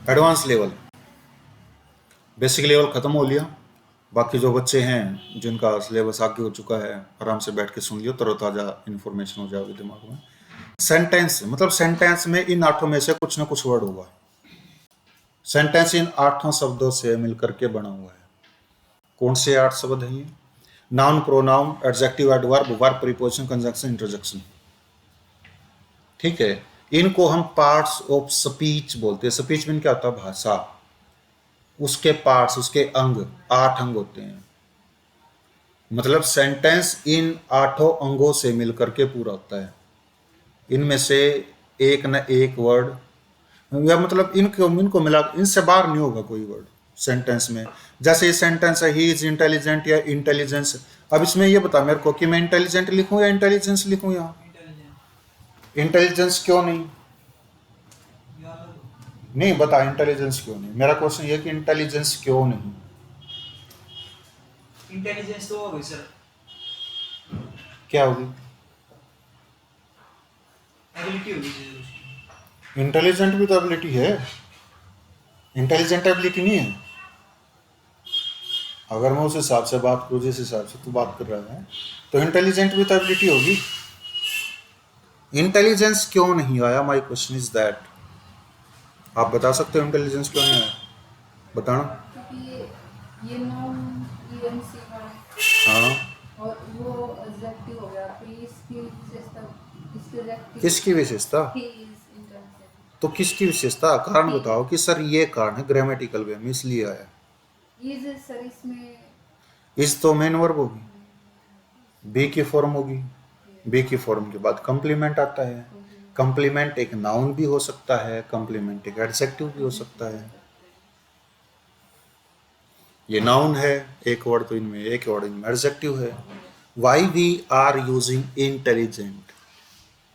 Advance level, basic level खत्म हो लिया। बाकी जो बच्चे हैं जिनका सिलेबस आगे हो चुका है, आराम से बैठ के सुन लियो, तरोताजा इन्फॉर्मेशन हो जाएगी दिमाग में। सेंटेंस मतलब सेंटेंस में इन आठों में से कुछ ना कुछ वर्ड होगा। सेंटेंस इन आठों शब्दों से मिलकर के बना हुआ है। कौन से 8 शब्द हैं ये? Noun, pronoun, adjective, adverb, verb, preposition, conjunction, interjection. ठीक है, इनको हम पार्ट्स ऑफ स्पीच बोलते हैं। स्पीच में क्या होता है? भाषा। उसके पार्ट्स, उसके अंग, 8 अंग होते हैं। मतलब सेंटेंस इन 8 अंगों से मिलकर के पूरा होता है। इनमें से एक न एक वर्ड, या मतलब इनको इनको मिला, इनसे बाहर नहीं होगा कोई वर्ड सेंटेंस में। जैसे ये सेंटेंस है, ही इज इंटेलिजेंट या इंटेलिजेंस। अब इसमें ये बता मेरे को कि मैं इंटेलिजेंट लिखूं या इंटेलिजेंस लिखूं? यहाँ इंटेलिजेंस क्यों नहीं? नहीं बता, इंटेलिजेंस क्यों नहीं? मेरा क्वेश्चन ये कि इंटेलिजेंस क्यों नहीं? इंटेलिजेंस तो होगी सर, क्या होगी? एबिलिटी होगी सर उसकी। इंटेलिजेंट भी तो एबिलिटी है, इंटेलिजेंट एबिलिटी नहीं है। अगर मैं उस हिसाब से बात करूँ जिस हिसाब से तू बात कर रहा है, तो इंटेलिजेंट भी तो एबिलिटी होगी। इंटेलिजेंस क्यों नहीं आया? माई क्वेश्चन इज दैट। आप बता सकते हो इंटेलिजेंस क्यों नहीं आया? बताना। क्योंकि ये नाउन ईएनसी है हाँ, और वो एडजेक्टिव हो गया, तो इसकी विशेषता, इसके एडजेक्टिव किसकी विशेषता? He is intelligent. तो किसकी विशेषता? कारण बताओ कि सर ये कारण है, ग्रामेटिकल वे में इसलिए आया। इज सर इसमें इस तो मेन वर्ब होगी, बी की फॉर्म होगी। बी की फॉर्म के बाद कंप्लीमेंट आता है। कंप्लीमेंट एक नाउन भी हो सकता है, कंप्लीमेंट एक एडजेक्टिव भी हो सकता है। ये नाउन है एक वर्ड, तो इनमें एक वर्ड इनमें एडजेक्टिव है। Why we are using intelligent?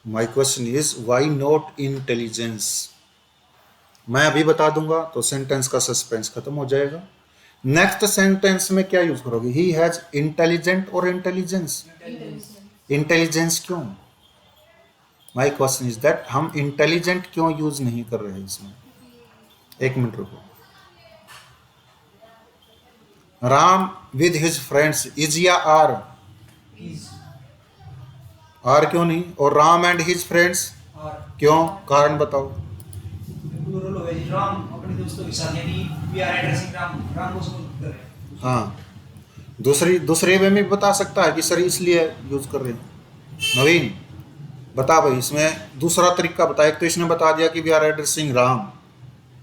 My question is why not intelligence? मैं अभी बता दूंगा तो सेंटेंस का सस्पेंस खत्म हो जाएगा। नेक्स्ट सेंटेंस में क्या यूज करोगे? ही हैज इंटेलिजेंट और इंटेलिजेंस? इंटेलिजेंस क्यों? माई क्वेश्चन इज दैट हम इंटेलिजेंट क्यों यूज नहीं कर रहे हैं इसमें? एक मिनट रुको। Ram with his friends, is या आर? इज आर क्यों नहीं? और राम एंड हिज फ्रेंड्स और क्यों? कारण बताओ। प्लूरल हो गई, राम अपने दोस्तों के साथ, यानी we are addressing Ram, Ram को संबोधित कर रहे हैं। हाँ, दूसरे वे में बता सकता है कि सर इसलिए यूज कर रहे हैं। नवीन बता भाई, इसमें दूसरा तरीका बता। एक तो इसने बता दिया कि we are addressing Ram,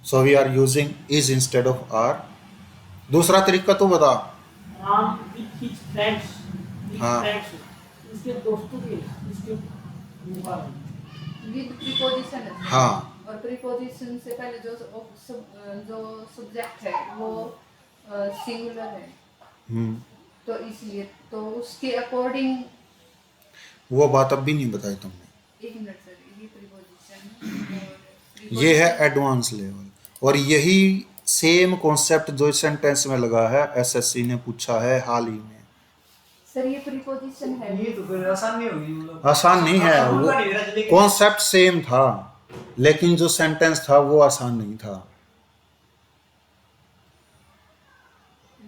so we are using is instead of are. दूसरा तरीका तो बता। राम विथ हिज फ्रेंड्स, हाँ। इसके दोस्तों के, इसके विद प्रीपोजिशन है। हाँ, और प्रीपोजिशन से पहले जो सब्जेक्ट है वो सिंगुलर है, तो इसलिए तो उसके अकॉर्डिंग। वो बात अब भी नहीं बताई तुमने। एक मिनट सर, ये प्रीपोजिशन ये है एडवांस लेवल, और यही सेम कॉन्सेप्ट जो इस सेंटेंस में लगा है, एसएससी ने पूछा है हाल ही में। सर ये प्रीपोजिशन है। ये तो फिर आसान नहीं होगी, मतलब आसान नहीं है, वो कॉन्सेप्ट सेम था, लेकिन जो सेंटेंस था वो आसान नहीं था।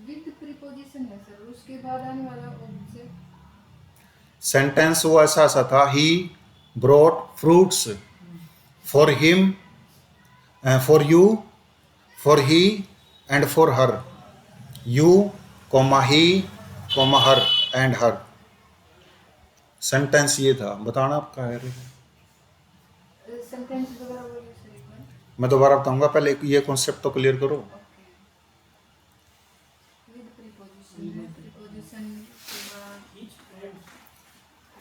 विद प्रीपोजिशन है सर, उसके बाद आने वाला ऑब्जेक्ट। सेंटेंस वो ऐसा था, he brought fruits for him, for you, for he and for her. You comma he comma her and her. Sentence ये था, बताना आप क्या है। सेंटेंस दोबारा बोलिए सर एक बार। मैं दोबारा बताऊंगा, पहले ये कॉन्सेप्ट तो क्लियर करो। विद प्रीपोजिशन है,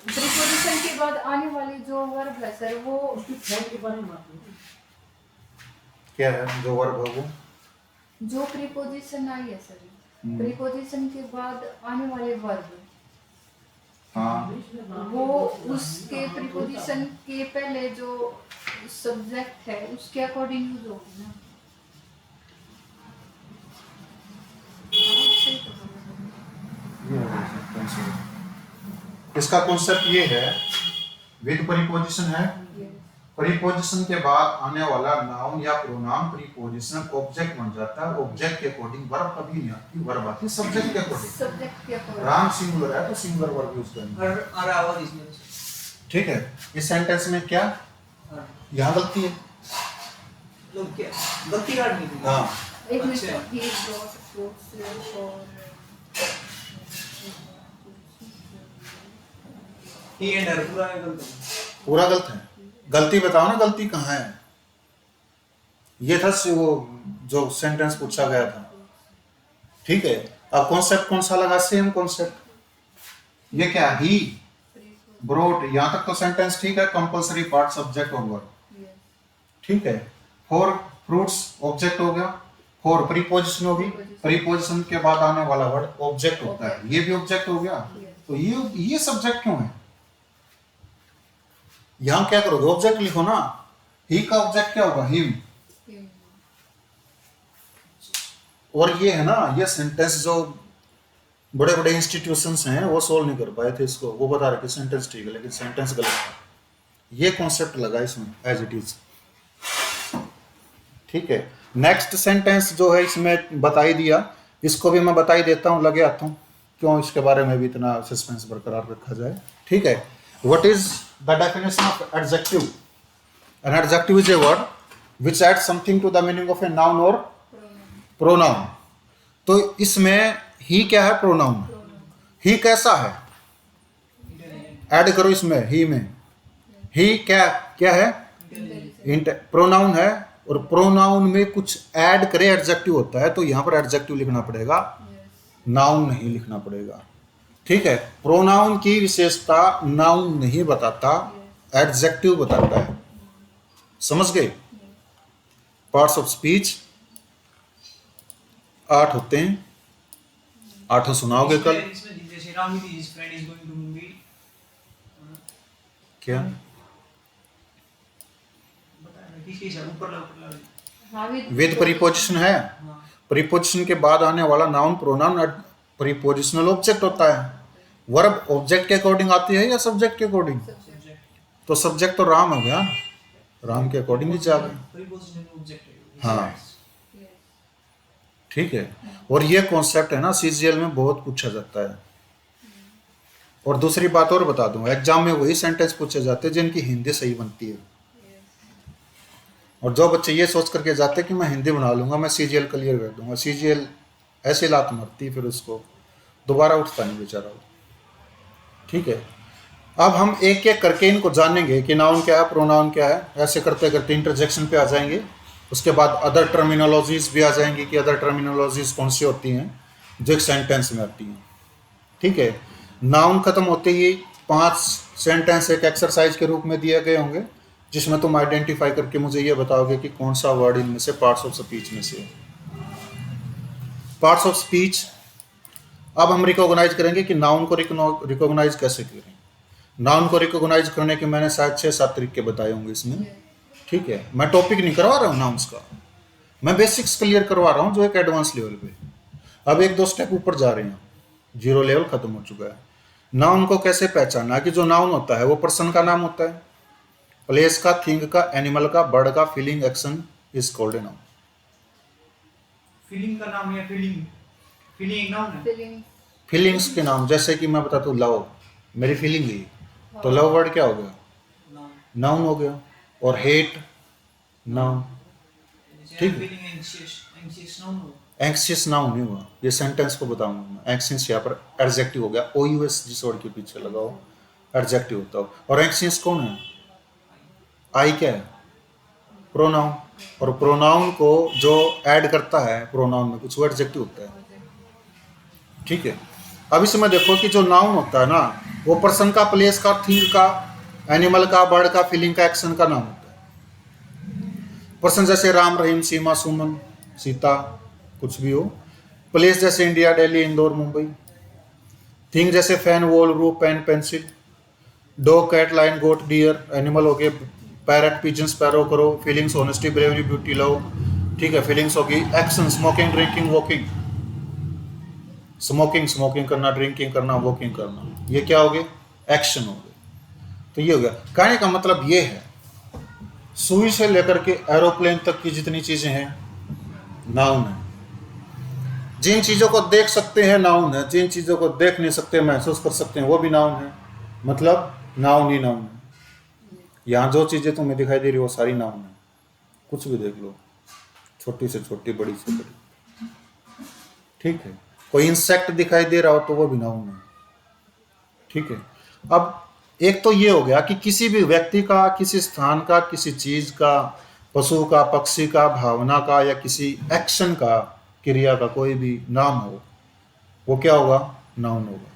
प्रीपोजिशन के बाद आने वाली जो वर्ब है सर, वो उसकी फ्रेंड के बारे में बात करें। क्या है जो वर्ब है वो? जो प्रीपोजिशन आई है सर, प्रीपोजिशन के बाद आने वाले वर्ब, हाँ, वो उसके प्रीपोजिशन के पहले जो सब्जेक्ट है उसके अकॉर्डिंग यूज होगी ना। इसका कॉन्सेप्ट ये है, विद प्रीपोजिशन है, प्रीपोजिशन के बाद आने वाला नाउन या प्रोनाउन प्रीपोजिशन ऑब्जेक्ट बन जाता है। ऑब्जेक्ट के अकॉर्डिंग वर्ब कभी नहीं आती, वर्ब आती सब्जेक्ट के अकॉर्डिंग। सब्जेक्ट के अकॉर्डिंग। राम सिंगुलर है तो सिंगुलर वर्ब यूज करेंगे। और इसमें ठीक है, इस सेंटेंस में क्या यहाँ गलती है? लोग क्या गलती काटनी थी। हाँ, एक मिनट, अच्छा। he brought fruits for he and her पूरा गलत है। पूरा गलत है। गलती बताओ ना, गलती कहाँ है? ये था वो जो सेंटेंस पूछा गया था। ठीक है, अब कॉन्सेप्ट कौन सा लगा? Same concept. ये क्या? ही ब्रोट, यहाँ तक तो सेंटेंस ठीक है। कंपलसरी पार्ट सब्जेक्ट और वर्ब, ठीक है। फॉर फ्रूट्स ऑब्जेक्ट हो गया, फॉर प्रीपोजिशन होगी, प्रीपोजिशन के बाद आने वाला वर्ड ऑब्जेक्ट होता है, ये भी ऑब्जेक्ट हो गया। तो ये सब्जेक्ट क्यों है? यहां क्या करोगे? ऑब्जेक्ट लिखो ना। ही का ऑब्जेक्ट क्या होगा? हिम। और ये है ना, ये सेंटेंस जो बड़े बड़े इंस्टीट्यूशंस हैं वो सोल्व नहीं कर पाए थे इसको। वो बता रहे कि सेंटेंस ठीक है लेकिन सेंटेंस गलत है। ये कॉन्सेप्ट लगा इसमें एज इट इज। ठीक है, नेक्स्ट सेंटेंस जो है इसमें बता ही दिया, इसको भी मैं बता ही देता हूँ, लगे आता हूँ। क्यों इसके बारे में भी इतना सस्पेंस बरकरार रखा जाए? ठीक है, what is the definition of adjective? An adjective is a word which add something to the meaning of a noun और प्रोनाउन। तो इसमें ही क्या है? प्रोनाउन। ही कैसा है? ऐड करो इसमें, ही में। ही क्या क्या है? प्रोनाउन है, और प्रोनाउन में कुछ ऐड करे एडजेक्टिव होता है, तो यहाँ पर एडजेक्टिव लिखना पड़ेगा, नाउन नहीं लिखना पड़ेगा। ठीक है, प्रोनाउन की विशेषता नाउन नहीं बताता, एडजेक्टिव बताता है। समझ गए? पार्ट्स ऑफ स्पीच 8 होते हैं, 8 सुनाओगे कल? इसमें जैसे राम की his friend is going to Mumbai, क्या? बताया किसके साथ ऊपर लग हाँ, विद प्रीपोजिशन है। हाँ प्रीपोजिशन के बाद आने वाला नाउन प्रोनाउन प्रीपोजिशनल ऑब्जेक्ट होता है। वर्ब ऑब्जेक्ट के अकॉर्डिंग आती है या सब्जेक्ट के अकॉर्डिंग? तो सब्जेक्ट तो राम हो गया, राम के अकॉर्डिंग ही जाएगा। प्रीपोजिशन ऑब्जेक्ट है। हाँ, ठीक है। और ये कॉन्सेप्ट है ना, सीजीएल में बहुत पूछा जाता है। और दूसरी बात और बता दूं, एग्जाम में वही सेंटेंस पूछे जाते हैं जिनकी हिंदी सही बनती है। और जो बच्चे ये सोच करके जाते हैं कि मैं हिंदी बना लूंगा, मैं सीजीएल क्लियर कर दूंगा, सीजीएल ऐसे लात मारती फिर उसको दोबारा उठता नहीं बेचारा। ठीक है, अब हम एक एक करके इनको जानेंगे कि नाउन क्या है, प्रोनाउन क्या है। ऐसे करते करते इंटरजेक्शन पे आ जाएंगे। उसके बाद अदर टर्मिनोलॉजीज भी आ जाएंगी कि अदर टर्मिनोलॉजीज कौन सी होती हैं जो एक सेंटेंस में आती हैं। ठीक है, नाउन खत्म होते ही 5 सेंटेंस एक एक्सरसाइज के रूप में दिए गए होंगे, जिसमें तुम आइडेंटिफाई करके मुझे ये बताओगे कि कौन सा वर्ड इनमें से पार्ट्स ऑफ स्पीच में से। पार्ट्स ऑफ स्पीच अब हम रिकॉग्नाइज करेंगे कि नाउन को रिकॉग्नाइज कैसे करें। नाउन को रिकॉग्नाइज करने के मैंने शायद 6-7 तरीके बताए होंगे इसमें। ठीक है, मैं टॉपिक नहीं करवा रहा हूँ नाउन्स का, मैं बेसिक्स क्लियर करवा रहा हूँ जो एक एडवांस लेवल पे। अब 1-2 स्टेप ऊपर जा रहे हैं, 0 लेवल खत्म हो चुका है। नाउन को कैसे पहचानना कि जो नाउन होता है वो पर्सन का नाम होता है, प्लेस का, थिंग का, एनिमल का, बर्ड का, feeling, action is called a noun. Feeling का नाम है, फीलिंग एक नाउन है। फीलिंग्स के नाम, जैसे कि मैं बताता हूँ लव, मेरी फीलिंग ही, तो लव वर्ड क्या हो गया? नाउन। नाउन हो गया। और हेट नाउन। ठीक है। फीलिंग एंग्शियस नाउन हो। एंक्सियस नाउन नहीं हुआ, ये सेंटेंस को बताऊंगा मैं। एंक्सियस यहाँ पर एडजेक्टिव हो गया, OUS जिस वर्ड के पीछे लगाओ एडजेक्टिव होता हो। और एंक्सियस कौन है? आई क्या है? प्रोनाउन। और प्रोनाउन को जो ऐड करता है प्रोनाउन में कुछ वो एडजेक्टिव होता है। ठीक है, अब इसमें देखो कि जो नाउन होता है ना वो पर्सन का, प्लेस का, थिंग का, एनिमल का, बर्ड का, फीलिंग का, एक्शन का नाम होता है। पर्सन जैसे राम, रहीम, सीमा, सुमन, सीता, कुछ भी हो। प्लेस जैसे इंडिया, दिल्ली, इंदौर, मुंबई। थिंग जैसे fan, wall, roof, pen, pencil. Dog, cat, lion, goat, deer. Animal हो गए पैरट, पिजन, स्पैरो, करो। Feelings honesty, bravery, beauty, love. ठीक है, फीलिंग्स होगी। Action smoking, drinking, walking. Smoking करना, ड्रिंकिंग करना, वॉकिंग करना, ये क्या हो गए? एक्शन हो गए। तो ये हो गया। कहने का मतलब ये है सुई से लेकर के एरोप्लेन तक की जितनी चीजें हैं नाउन है। जिन चीजों को देख सकते हैं नाउन है, जिन चीजों को देख नहीं सकते महसूस कर सकते हैं वो भी नाउन है। मतलब नाउन ही नाउन है। यहाँ जो चीजें तुम्हें दिखाई दे रही वो सारी नाउन है। कुछ भी देख लो, छोटी से छोटी, बड़ी से बड़ी, ठीक है। कोई इंसेक्ट दिखाई दे रहा हो तो वो भी नाउन है, ठीक है। अब एक तो ये हो गया कि किसी भी व्यक्ति का, किसी स्थान का, किसी चीज का, पशु का, पक्षी का, भावना का या किसी एक्शन का, क्रिया का कोई भी नाम हो वो क्या होगा? नाउन होगा।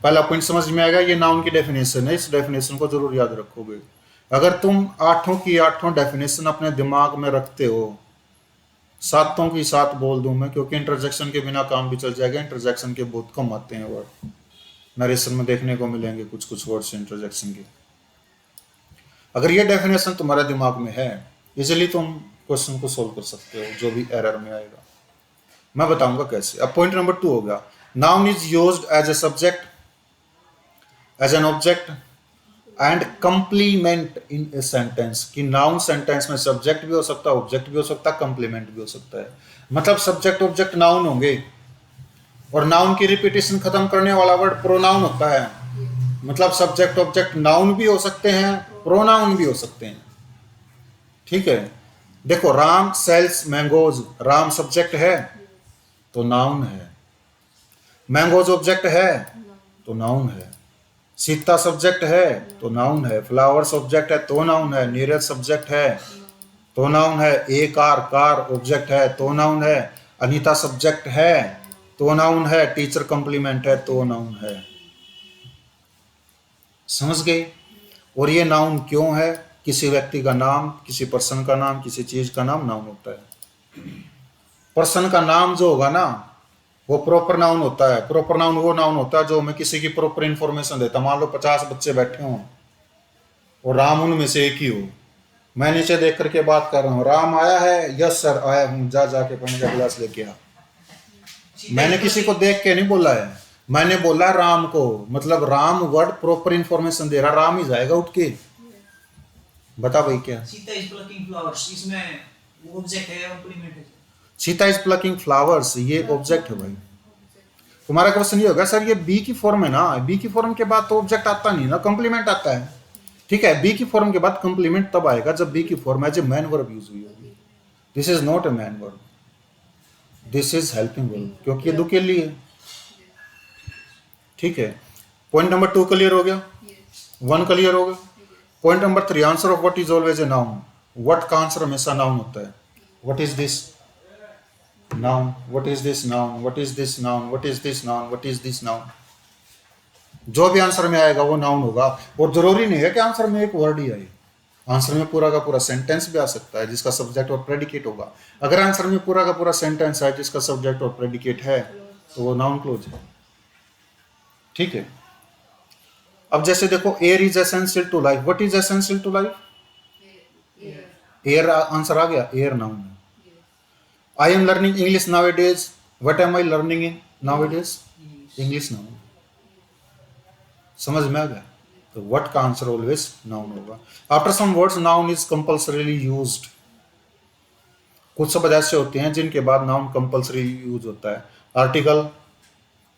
पहला पॉइंट समझ में आएगा। ये नाउन की डेफिनेशन है, इस डेफिनेशन को जरूर याद रखोगे। अगर तुम 8 की 8 डेफिनेशन अपने दिमाग में रखते हो, 7 की 7 बोल दूं मैं, क्योंकि इंटरजेक्शन के बिना काम भी चल जाएगा। इंटरजेक्शन के बहुत कम आते हैं वर्ड, नरेशन में देखने को मिलेंगे कुछ कुछ वर्ड्स इंटरजेक्शन के। अगर ये डेफिनेशन तुम्हारे दिमाग में है, इजीली तुम क्वेश्चन को सोल्व कर सकते हो, जो भी एरर में आएगा। मैं बताऊंगा कैसे। अब पॉइंट नंबर 2 हो गया, noun is used as a subject, as an object and complement in a sentence. कि नाउन सेंटेंस में सब्जेक्ट भी हो सकता है, ऑब्जेक्ट भी हो सकता है, कंप्लीमेंट भी हो सकता है। मतलब सब्जेक्ट ऑब्जेक्ट नाउन होंगे, और नाउन की रिपीटेशन खत्म करने वाला वर्ड प्रोनाउन होता है। मतलब सब्जेक्ट ऑब्जेक्ट नाउन भी हो सकते हैं, प्रोनाउन भी हो सकते हैं, ठीक है। देखो, Ram sells mangoes, Ram subject है तो नाउन है, मैंगोज ऑब्जेक्ट है तो नाउन है, सीता सब्जेक्ट है तो नाउन है, फ्लावर्स ऑब्जेक्ट है तो नाउन है, नीरज सब्जेक्ट है तो नाउन है, ए कार, कार ऑब्जेक्ट है तो नाउन है, अनीता सब्जेक्ट है तो नाउन है, टीचर कंप्लीमेंट है तो नाउन है। समझ गए? और ये नाउन क्यों है? किसी व्यक्ति का नाम, किसी पर्सन का नाम, किसी चीज का नाम नाउन होता है। पर्सन का नाम जो होगा ना वो प्रॉपर नाउन होता है। प्रॉपर नाउन वो नाउन होता है जो मैं किसी की प्रॉपर इंफॉर्मेशन देता। मान लो 50 बच्चे बैठे हों और राम उनमें से एक ही हो, मैं नीचे देख करके बात कर रहा हूँ, राम आया है? यस सर आया हूँ, जा जाके पानी का गिलास लेके आ। मैंने किसी को देख के नहीं बोला है, मैंने बोला राम को, मतलब राम वर्ड प्रॉपर इंफॉर्मेशन दे रहा, राम ही जाएगा उठ के। बता भाई क्या? सीता इज प्लकिंग फ्लावर्स, इसमें वो ऑब्जेक्ट है, कंप्लीमेंट है। सीता इज प्लकिंग फ्लावर्स, ये ऑब्जेक्ट है भाई। तुम्हारा क्वेश्चन ये होगा सर ये बी की फॉर्म है ना, बी की फॉर्म के बाद तो ऑब्जेक्ट आता नहीं ना, कंप्लीमेंट आता है। ठीक है, बी की फॉर्म के बाद कंप्लीमेंट तब आएगा जब बी की form as a main verb use हुई होगी। This is not a main verb, this is helping verb, क्योंकि ये दो के लिए है। ठीक है, पॉइंट नंबर 2 क्लियर हो गया, 1 क्लियर हो गया। Point number 3, answer of what is always a noun. What का आंसर हमेशा नाउन होता है। What is this noun, what is this noun, what is this noun, what is this noun, what is this noun. जो भी answer में आएगा वो noun होगा। और जरूरी नहीं है कि आंसर में एक वर्ड ही आए, आंसर में पूरा का पूरा सेंटेंस भी आ सकता है जिसका सब्जेक्ट और प्रेडिकेट होगा। अगर आंसर में पूरा का पूरा सेंटेंस है जिसका सब्जेक्ट और प्रेडिकेट है तो वो नाउन क्लोज है। ठीक है, अब जैसे देखो, air is essential to life. What is essential to life? Air answer आ गया, एयर नाउन है। I am learning English nowadays. What am I learning in nowadays? English noun. समझ में आ गया? तो व्हाट का आंसर ऑलवेज नाउन होगा। After some words noun is compulsorily used. कुछ शब्द ऐसे होते हैं जिनके बाद नाउन कंपल्सरी यूज होता है। Article,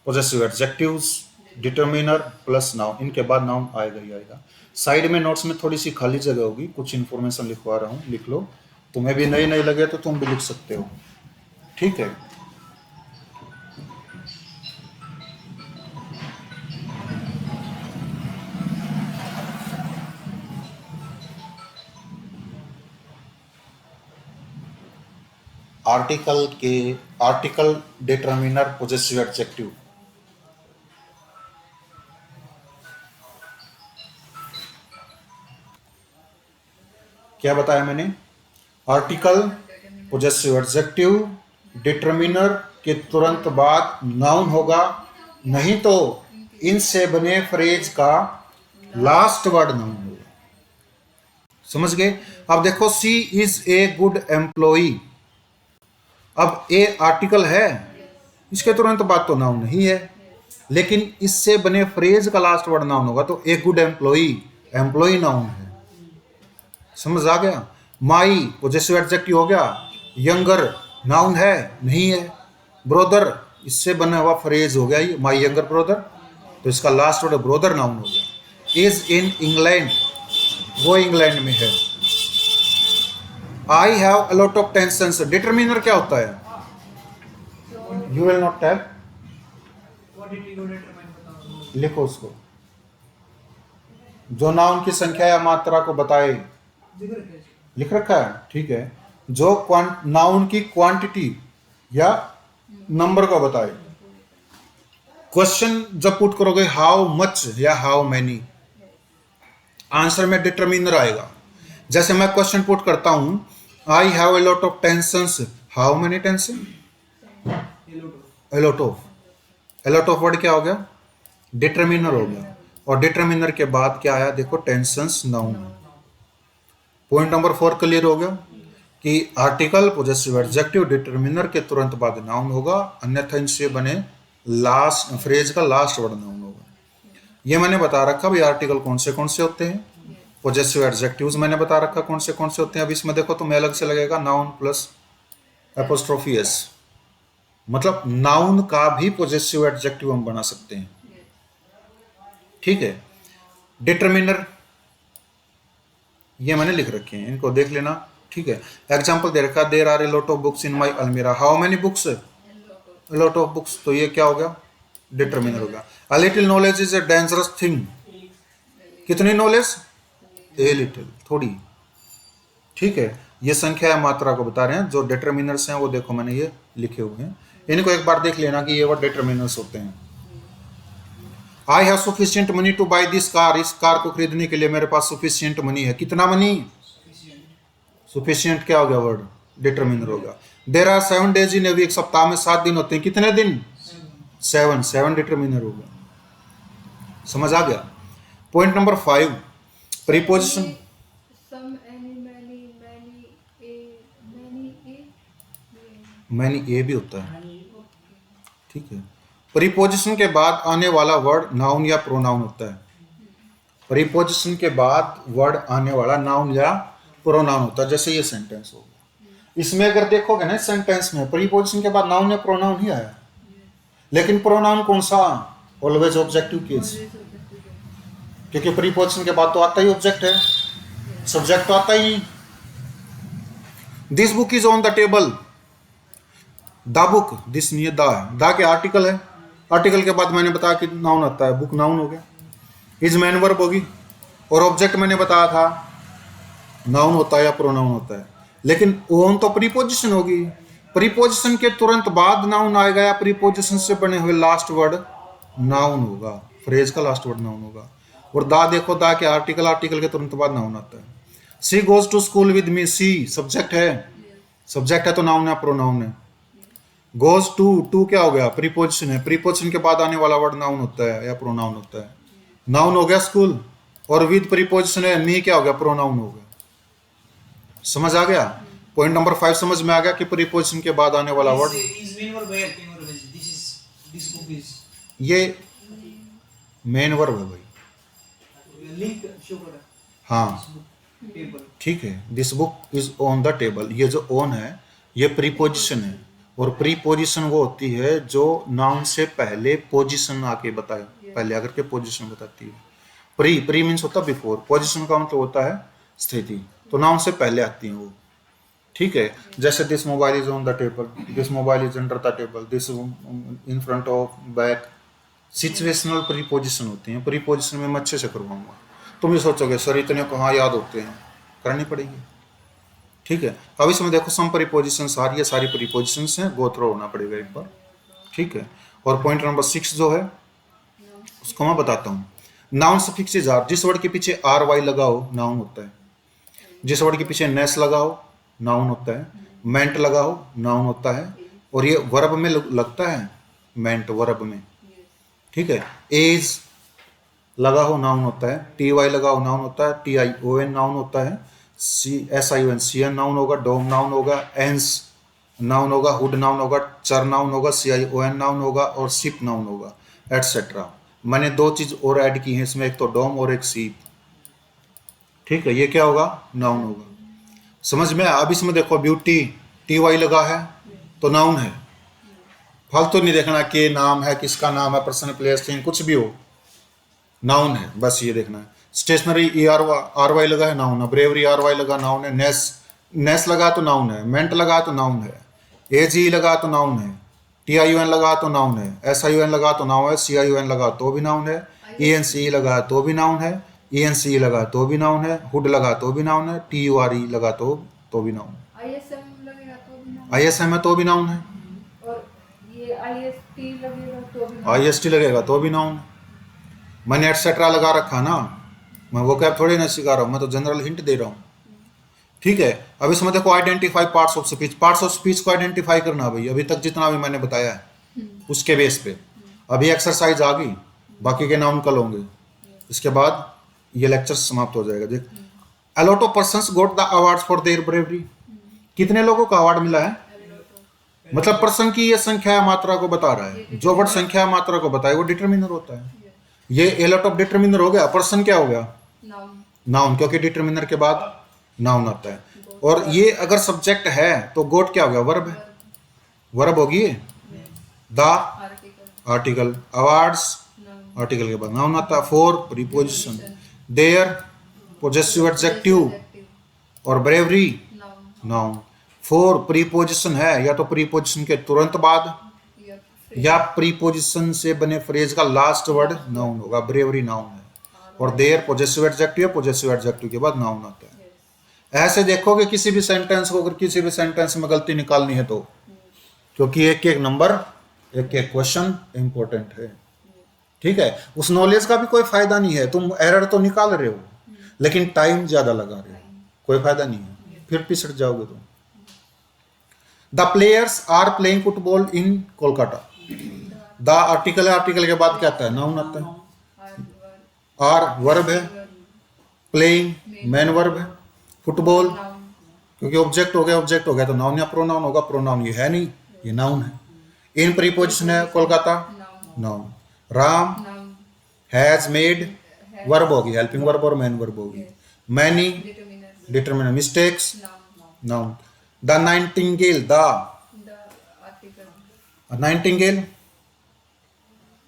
possessive adjectives, determiner plus noun, इनके बाद नाउन आएगा ही आएगा। साइड में नोट्स में थोड़ी सी खाली जगह होगी, कुछ इंफॉर्मेशन लिखवा रहा हूँ, लिख लो। तुम्हें भी नई नई लगे तो तुम भी लिख सकते हो। ठीक है, आर्टिकल के आर्टिकल, डिटर्मिनर, पोजेसिव एडजेक्टिव। क्या बताया मैंने? आर्टिकल, पोजेसिव एडजेक्टिव, डिटर्मिनर के तुरंत बाद नाउन होगा, नहीं तो इनसे बने फ्रेज का लास्ट वर्ड नाउन होगा। समझ गए? अब देखो, सी इज ए गुड एम्प्लॉई। अब ए आर्टिकल है, इसके तुरंत बाद तो नाउन नहीं है, लेकिन इससे बने फ्रेज का लास्ट वर्ड नाउन होगा, तो a good employee, employee noun है। समझ आ गया? माई पॉजेसिव एडजेक्टिव हो गया। यंगर नाउन है नहीं है। ब्रोदर इससे बना हुआ फ्रेज हो गया ये, माई यंगर ब्रोदर, तो इसका लास्ट वर्ड ब्रोदर नाउन हो गया। इज इन इंग्लैंड, वो इंग्लैंड में है। I have a lot of tensions, determiner क्या होता है? You will not tell, quantity को डिटरमाइन बताओ। लिखो उसको, जो नाउन की संख्या या मात्रा को बताए, जिक्र कैसे? लिख रखा है, ठीक है। जो नाउन की क्वांटिटी या नंबर को बताए। क्वेश्चन जब पुट करोगे हाउ मच या हाउ मैनी, आंसर में डिटरमिनर आएगा। जैसे मैं क्वेश्चन पुट करता हूं, I have a lot of tensions, how many tension? ये लो a lot of, a lot of word क्या हो गया? डिटरमिनर हो गया। और डिटरमिनर के बाद क्या आया? देखो tensions noun. Point number 4 clear हो गया कि आर्टिकल पॉजेसिव एडजेक्टिव डिटरमिनर के तुरंत बाद नाउन होगा, अन्यथा इनसे बने लास्ट फ्रेज का लास्ट वर्ड नाउन होगा। ये मैंने बता रखा भाई आर्टिकल कौन से होते हैं, पॉजेसिव एडजेक्टिव्स मैंने बता रखा कौन से होते हैं। अब इसमें देखो तुम्हें अलग से लगेगा नाउन प्लस एपोस्ट्रोफी एस, मतलब नाउन का भी पॉजेसिव एडजेक्टिव हम बना सकते हैं, ठीक है। डिटरमिनर ये मैंने लिख रखे हैं, इनको देख लेना, ठीक है। एग्जाम्पल दे रखा, there are a lot of books in my almirah, how many books? Lot of books, तो ये क्या हो गया? डिटरमिनर हो गया। A little knowledge is a dangerous thing, कितनी नॉलेज? ए लिटिल, थोड़ी, ठीक है। ये संख्या या मात्रा को बता रहे हैं। जो डिटरमिनर्स हैं वो देखो मैंने ये लिखे हुए हैं, इनको एक बार देख लेना कि ये वो डिटरमिनर्स होते हैं। I have sufficient money two by this car, इस कार को खरीदने के लिए मेरे पास सफिशिएंट मनी है, कितना मनी? सफिशिएंट क्या हो गया वर्ड? डिटरमिनर होगा। There are 7 days in a week, सप्ताह में 7 दिन होते हैं, कितने दिन? 7 डिटरमिनर होगा। समझ आ गया? Point number 5 preposition. Some, any, many, many a भी होता है, ठीक है। प्रीपोजिशन के बाद आने वाला वर्ड नाउन या प्रोनाउन होता है। प्रीपोजिशन के बाद वर्ड आने वाला नाउन या प्रोनाउन होता है, जैसे ये सेंटेंस हो गया। इसमें अगर देखोगे ना सेंटेंस में प्रीपोजिशन के बाद नाउन या प्रोनाउन ही आया, लेकिन प्रोनाउन कौन सा? ऑलवेज ऑब्जेक्टिव केस, क्योंकि प्रीपोजिशन के बाद तो आता ही ऑब्जेक्ट है, सब्जेक्ट तो आता ही। This book is on the table, the book, this नहीं है, द के आर्टिकल है, आर्टिकल के बाद मैंने बताया कि नाउन आता है, बुक नाउन हो गया। इज मैन वर्ब होगी, और ऑब्जेक्ट मैंने बताया था नाउन होता है या प्रोनाउन होता है। लेकिन ओन तो प्रीपोजिशन होगी, प्रीपोजिशन के तुरंत बाद नाउन आएगा या प्रीपोजिशन से बने हुए लास्ट वर्ड नाउन होगा, फ्रेज का लास्ट वर्ड नाउन होगा। और दा देखो, दा के आर्टिकल, आर्टिकल के तुरंत बाद नाउन आता है। She goes to school with me, she subject है, सब्जेक्ट है तो नाउन है प्रोनाउन है। गोज टू क्या हो गया? प्रीपोजिशन है, प्रीपोजिशन के बाद आने वाला वर्ड नाउन होता है या प्रोनाउन होता है। नाउन हो गया स्कूल, और विद प्रीपोजिशन है, मी क्या हो गया? प्रोनाउन हो गया। समझ आ गया? पॉइंट नंबर 5 समझ में आ गया कि प्रीपोजिशन के बाद आने वाला word, is main verb where main verb is this book is ये मेन वर्ब है भाई। link show कर रहा है हाँ टेबल। ठीक है, this book is on the table, ये जो ऑन है ये प्रीपोजिशन है, और प्रीपोजिशन वो होती है जो नाउन से पहले पोजीशन आके बताए, पहले आकर के पोजीशन बताती है। प्री मीन्स होता है बिफोर, पोजीशन का मतलब होता है स्थिति, तो नाउन से पहले आती है वो, ठीक है। जैसे this mobile is on the table, this mobile is under the table, this in front of, back, situational preposition होती हैं। प्रीपोजिशन में मैं अच्छे से करवाऊंगा, तुम ये सोचोगे सर इतने कहाँ याद होते हैं, करनी पड़ेगी, ठीक है। अब इसमें देखो सम प्रीपोजिशन सारी, ये सारी प्रीपोजिशंस हैं, गो थ्रू होना पड़ेगा एक बार, ठीक है। और पॉइंट नंबर 6 जो है उसको मैं बताता हूँ। नाउन सफिक्सेस आर, जिस वर्ड के पीछे आर वाई लगाओ नाउन होता है, जिस वर्ड के पीछे नेस लगाओ नाउन होता है, मेंट लगाओ नाउन होता है, और ये वर्ब में लगता है, मेंट वर्ब में, ठीक है। एज लगाओ नाउन होता है, टी वाई लगाओ नाउन होता है, T I O N noun होता है, C S I O N C N noun होगा, डोम नाउन होगा, एंस नाउन होगा, हुड नाउन होगा, चर नाउन होगा, सी आई ओ एन नाउन होगा, और शिप नाउन होगा, एटसेट्रा। मैंने 2 चीज और ऐड की हैं इसमें, एक तो डोम और एक सीप, ठीक है, ये क्या होगा? नाउन होगा। समझ में? अब इसमें देखो ब्यूटी टी वाई लगा है तो नाउन है। फालतू नहीं देखना कि नाम है, किसका नाम है, पर्सन प्लेस थिंग कुछ भी हो, नाउन है, बस ये देखना है। स्टेशनरी ई आर वाई लगा है, नाउन है। ब्रेवरी आर वाई लगा, नाउन है। नेस लगा तो नाउन है। मेंट लगा तो नाउन है। एजी लगा तो नाउन है। टी आई यू एन लगा तो नाउन है। एस आई यू एन लगा तो नाउन है। सी आई यू एन लगा तो भी नाउन है। ई एन सी लगा तो भी नाउन है। ई एन सी लगा तो भी नाउन है। हुड लगा तो भी नाउन है। टी यू आर ई लगा तो भी नाउन है। ISM लगेगा तो भी नाउन, आई एस एम है तो भी नाउन है। और ये IST लगेगा तो भी नाउन। आई एस टी लगेगा तो भी नाउन है। मैंने एटसेट्रा लगा रखा ना, मैं वो क्या थोड़ी ना सिखा रहा हूँ, मैं तो जनरल हिंट दे रहा हूँ। ठीक है, अब इसमें देखो identify parts of speech. Parts of speech को आइडेंटिफाई करना भाई, अभी तक जितना भी मैंने बताया है उसके बेस पे। अभी एक्सरसाइज आ गई, बाकी के नाउन कल होंगे, इसके बाद ये लेक्चर समाप्त हो जाएगा। देख, a lot of persons got the awards for their bravery। कितने लोगों को अवार्ड मिला है? मतलब पर्सन की ये संख्या मात्रा को बता रहा है। जो वर्ड संख्या मात्रा को बताए वो डिटरमिनर होता है। ये a lot of डिटरमिनर हो गया, पर्सन क्या हो गया? नाउन। नाउन, क्योंकि डिटरमिनर के बाद नाउन आता है। और ये अगर सब्जेक्ट है तो गोट क्या हो गया? वर्ब है। वर्ब होगी the article. Article. Awards noun. Article के बाद नाउन आता है। For preposition. Their possessive adjective और bravery noun. Noun. For preposition है या तो प्रीपोजिशन के तुरंत बाद या प्रीपोजिशन से बने फ्रेज का लास्ट वर्ड नाउन होगा, ब्रेवरी नाउन है। और their possessive adjective, possessive adjective के बाद नाउन आता है। ऐसे देखोगे किसी भी सेंटेंस को, अगर किसी भी सेंटेंस में गलती निकालनी है तो, क्योंकि एक एक नंबर, एक एक क्वेश्चन इंपॉर्टेंट है। ठीक है, उस नॉलेज का भी कोई फायदा नहीं है। तुम एरर तो निकाल रहे हो लेकिन टाइम ज्यादा लगा रहे हो, कोई फायदा नहीं है, फिर पिसट जाओगे तुम। The players are playing football in Kolkata. The article है, आर्टिकल के बाद क्या आता है? नाउन आता है। आर वर्ब है। प्लेइंग मेन वर्ब है। Football noun. क्योंकि ऑब्जेक्ट हो गया तो नाउन या प्रोनाउन होगा। प्रोनाउन ये है नहीं, ये नाउन है। इन प्रीपोजिशन है Kolkata, noun. Ram noun. Has made verb होगी, हेल्पिंग वर्ब और मेन वर्ब होगी। Many determiner. Determiner. Mistakes noun. Noun. The nightingale, the the article. Nightingale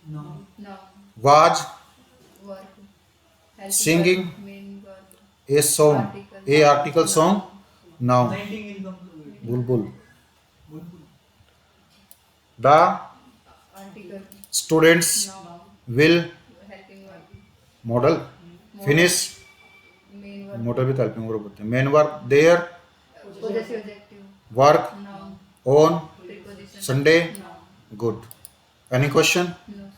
noun. Noun. Was verb. Singing। Main verb. A song, a article song noun. Nightingale का मतलब बुलबुल। बुलबुल। The article. Students noun. Will helping verb. Modal finish. Main verb. Modal भी तो helping verb होते हैं। Main verb their possessive adjective. Work noun. On preposition. Sunday noun. Good. Any question? No.